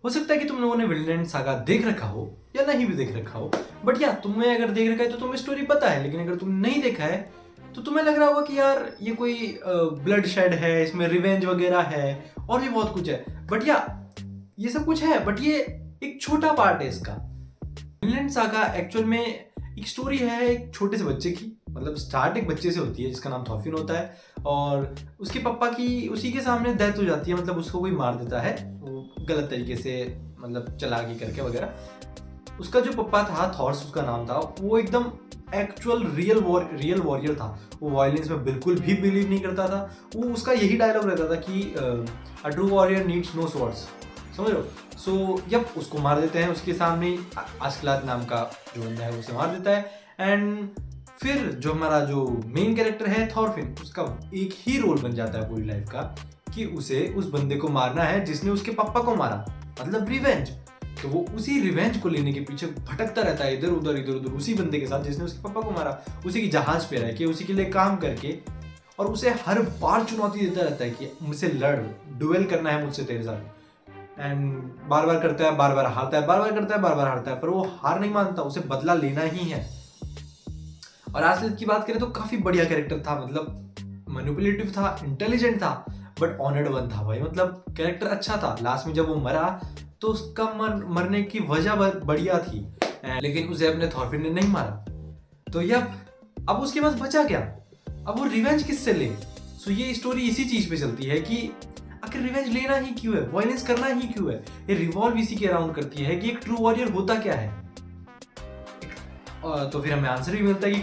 हो सकता है कि तुम लोगों ने विनलैंड सागा देख रखा हो या नहीं भी देख रखा हो, बट या तुम्हें अगर देख रखा है तो तुम्हें स्टोरी पता है, लेकिन अगर तुमने नहीं देखा है तो तुम्हें लग रहा होगा कि यार ये कोई ब्लड शेड है, इसमें रिवेंज वगैरह है और भी बहुत कुछ है। बट या ये सब कुछ है, बट ये एक छोटा पार्ट है इसका। विनलैंड सागा एक्चुअल में एक स्टोरी है एक छोटे से बच्चे की। मतलब स्टार्ट एक बच्चे से होती है जिसका नाम थॉफिन होता है, और उसके पापा की उसी के सामने डेथ हो जाती है। मतलब उसको कोई मार देता है, वो गलत तरीके से, मतलब चालाकी करके वगैरह। उसका जो पापा था, थॉर्स उसका नाम था, वो एकदम एक्चुअल रियल वॉरियर था। वो वायलेंस में बिल्कुल भी बिलीव नहीं करता था। वो उसका यही डायलॉग रहता था कि a true warrior needs no swords, समझ रहे हो। सो जब उसको मार देते हैं उसके सामने ही, आस्कलात नाम का जो बंदा है उसे मार देता है। एंड फिर जो हमारा जो मेन कैरेक्टर है थॉरफिन, उसका एक ही रोल बन जाता है पूरी लाइफ का कि उसे उस बंदे को मारना है जिसने उसके पापा को मारा, मतलब रिवेंज। तो वो उसी रिवेंज को लेने के पीछे भटकता रहता है, इधर उधर उसी बंदे के साथ जिसने उसके पापा को मारा, उसी की जहाज पे रह के, उसी के लिए काम करके। और उसे हर बार चुनौती देता रहता है कि मुझसे लड़, डुएल करना है मुझसे तेरे साथ। एंड बार बार करता है, बार बार हारता है, बार बार करता है, बार बार हारता है, पर वो हार नहीं मानता, उसे बदला लेना ही है। और आसलियत की बात करें तो काफी बढ़िया कैरेक्टर था। मतलब मैनिपुलेटिव था, इंटेलिजेंट था, बट ऑनर्ड वन था भाई। मतलब कैरेक्टर अच्छा था। लास्ट में जब वो मरा तो उसका मरने की वजह बढ़िया थी, लेकिन उसे अपने थॉरफिन ने नहीं मारा। तो यप, अब उसके पास बचा क्या? अब वो रिवेंज किससे ले? सो ये स्टोरी इसी चीज पे चलती है कि आखिर रिवेंज लेना ही क्यों है, वायलेंस करना ही क्यों है। ये रिवॉल्व इसी के अराउंड करती है कि एक ट्रू वॉरियर होता क्या है। तो फिर हमें आंसर भी मिलता है कि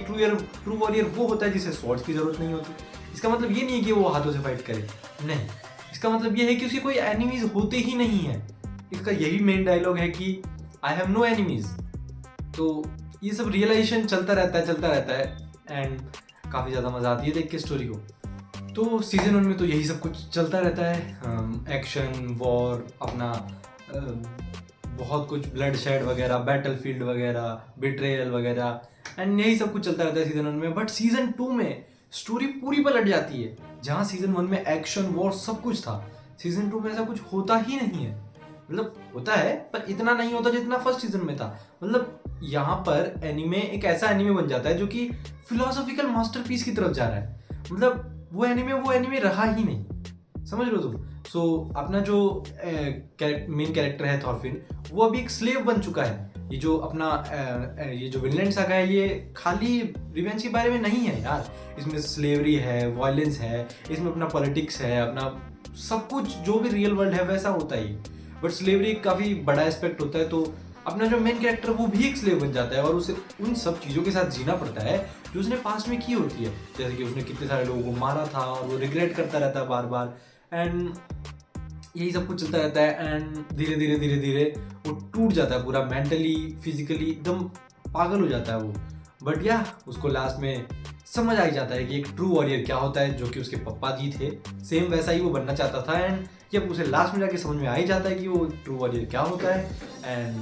ट्रू वॉरियर वो होता है जिसे स्वॉर्ड्स की जरूरत नहीं होती। इसका मतलब ये नहीं है कि वो हाथों से फाइट करे, नहीं। इसका मतलब ये है कि उसके कोई एनिमीज होते ही नहीं है। इसका यही मेन डायलॉग है कि आई हैव नो एनिमीज। तो ये सब रियलाइजेशन चलता रहता है एंड काफ़ी ज़्यादा मज़ा आती है देख के स्टोरी को। तो सीजन 1 में तो यही सब कुछ चलता रहता है, एक्शन, वॉर, अपना बहुत कुछ ब्लड शेड वगैरह, बैटलफील्ड वगैरह, बिट्रेयल वगैरह, एंड यही सब कुछ चलता रहता है सीजन 1 में। बट सीजन 2 में स्टोरी पूरी पलट जाती है। जहाँ सीजन 1 में एक्शन, वॉर सब कुछ था, सीजन 2 में ऐसा कुछ होता ही नहीं है। मतलब होता है पर इतना नहीं होता जितना फर्स्ट सीजन में था। मतलब यहाँ पर एनिमे एक ऐसा एनिमे बन जाता है जो कि फिलोसॉफिकल मास्टरपीस की तरफ जा रहा है। मतलब वो एनिमे रहा ही नहीं, समझ लो तुम। सो अपना जो मेन कैरेक्टर है थॉरफिन, वो अभी एक स्लेव बन चुका है। ये जो अपना ये जो विनलैंड सागा है, ये खाली रिवेंज के बारे में नहीं है यार। इसमें स्लेवरी है, वायलेंस है, इसमें अपना पॉलिटिक्स है, अपना सब कुछ जो भी रियल वर्ल्ड है वैसा होता ही। बट स्लेवरी काफ़ी बड़ा एस्पेक्ट होता है। तो अपना जो मेन कैरेक्टर वो भी एक स्लेव बन जाता है और उसे उन सब चीज़ों के साथ जीना पड़ता है जो उसने पास्ट में की होती है। जैसे कि उसने कितने सारे लोगों को मारा था और वो रिग्रेट करता रहता है बार बार। एंड यही सब कुछ चलता रहता है। एंड धीरे धीरे वो टूट जाता है पूरा, मेंटली फिजिकली एकदम पागल हो जाता है वो। बट या उसको लास्ट में समझ आ ही जाता है कि एक ट्रू वॉरियर क्या होता है, जो कि उसके पप्पा जी थे, सेम वैसा ही वो बनना चाहता था। एंड जब उसे लास्ट में जाके समझ में आ ही जाता है कि वो ट्रू वॉरियर क्या होता है। एंड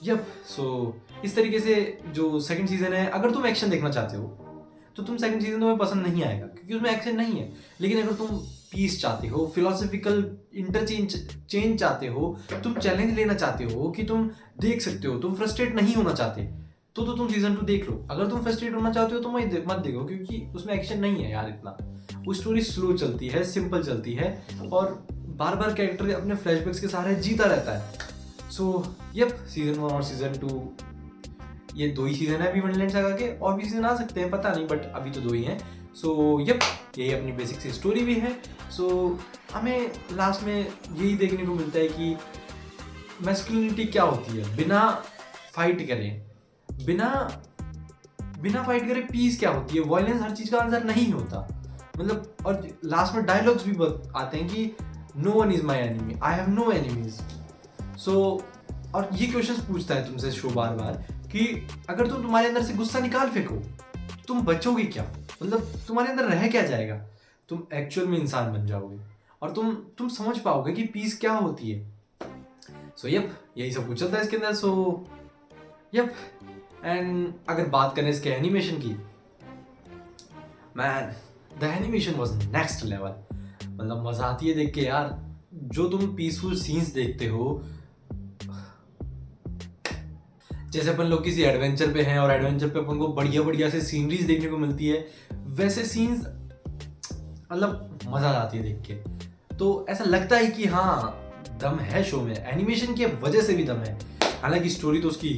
यप, सो इस तरीके से जो सेकंड सीजन है, अगर तुम एक्शन देखना चाहते हो तो तुम सेकंड सीजन तुम्हें पसंद नहीं आएगा क्योंकि उसमें एक्शन नहीं है। लेकिन अगर तुम पीस चाहते हो, फिलोसफिकल चेंज चाहते हो, तुम चैलेंज लेना चाहते हो कि तुम देख सकते हो, तुम फ्रस्ट्रेट नहीं होना चाहते, तो तुम सीजन 2 देख लो। अगर तुम फ्रस्ट्रेट होना चाहते हो तो मत देखो, क्योंकि उसमें एक्शन नहीं है यार इतना। वो स्टोरी स्लो चलती है, सिंपल चलती है, और बार बार कैरेक्टर अपने फ्लैशबैक्स के सहारे जीता रहता है। सो यप, सीजन 1 और सीजन 2, ये 2 ही सीजन है अभी विनलैंड सागा के। और भी सीजन आ सकते हैं, पता नहीं, बट अभी तो 2 ही हैं। सो यप, यही अपनी बेसिक सी स्टोरी भी है। सो हमें लास्ट में यही देखने को मिलता है कि मैस्कुलिनिटी क्या होती है बिना फाइट करें, बिना फाइट करे पीस क्या होती है। वायलेंस हर चीज का आंसर नहीं होता। मतलब और लास्ट में डायलॉग्स भी आते हैं कि no one is my enemy, I have no enemies. So और ये क्वेश्चंस पूछता है तुमसे शो बार बार कि अगर तुम तुम्हारे अंदर से गुस्सा निकाल फेंको तो तुम बचोगे क्या? मतलब तुम्हारे अंदर रह क्या जाएगा? तुम एक्चुअल में इंसान बन जाओगे और तुम समझ पाओगे कि पीस क्या होती है। सो यप, यही सब कुछ चलता है इसके अंदर। सो यप, एंड अगर बात करें इसके एनिमेशन की, man, the animation was next level. मतलब मजा आती है देख के यार। जो तुम पीसफुल सीन्स देखते हो, जैसे अपन लोग किसी एडवेंचर पे हैं और एडवेंचर पे अपन को बढ़िया बढ़िया से सीनरीज देखने को मिलती है, वैसे सीन्स मतलब मजा आती है देख के। तो ऐसा लगता है कि हाँ दम है शो में, एनिमेशन की वजह से भी दम है। हालांकि स्टोरी तो उसकी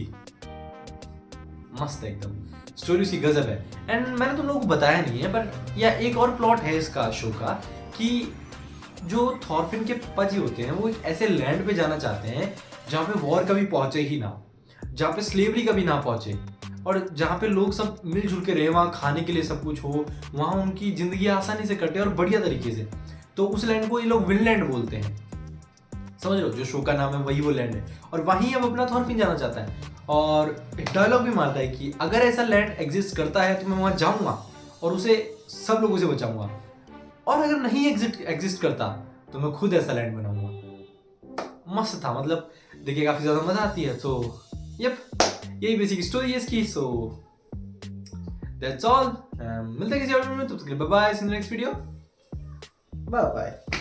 मस्त है एकदम, स्टोरी उसकी गजब है। एंड मैंने तुम लोगों को बताया नहीं है, पर या एक और प्लॉट है इसका शो का कि जो थॉरफिन के पापा जी होते हैं वो एक ऐसे लैंड पे जाना चाहते हैं जहाँ पे वॉर कभी पहुंचे ही ना, जहाँ पे स्लेवरी कभी ना पहुंचे, और जहाँ पे लोग सब मिलजुल के रहे, वहाँ खाने के लिए सब कुछ हो, वहाँ उनकी जिंदगी आसानी से कटे और बढ़िया तरीके से। तो उस लैंड को ये लोग विनलैंड बोलते हैं, समझ लो, जो शो का नाम है वही वो लैंड है। और वहीं अब अपना थॉरफिन जाना चाहता है और एक डायलॉग भी मारता है कि अगर ऐसा लैंड एग्जिस्ट करता है तो मैं वहाँ जाऊँगा और उसे सब लोगों से बचाऊंगा, और अगर नहीं एग्जिस्ट करता तो मैं खुद ऐसा लैंड बनाऊंगा। मस्त था, मतलब देखिए काफी ज्यादा मजा आती है। तो यप, यही बेसिक स्टोरी है इसकी। सो दैट्स ऑल, मिलते हैं किसी और वीडियो में, तब तक के लिए bye bye, see you next video, bye bye.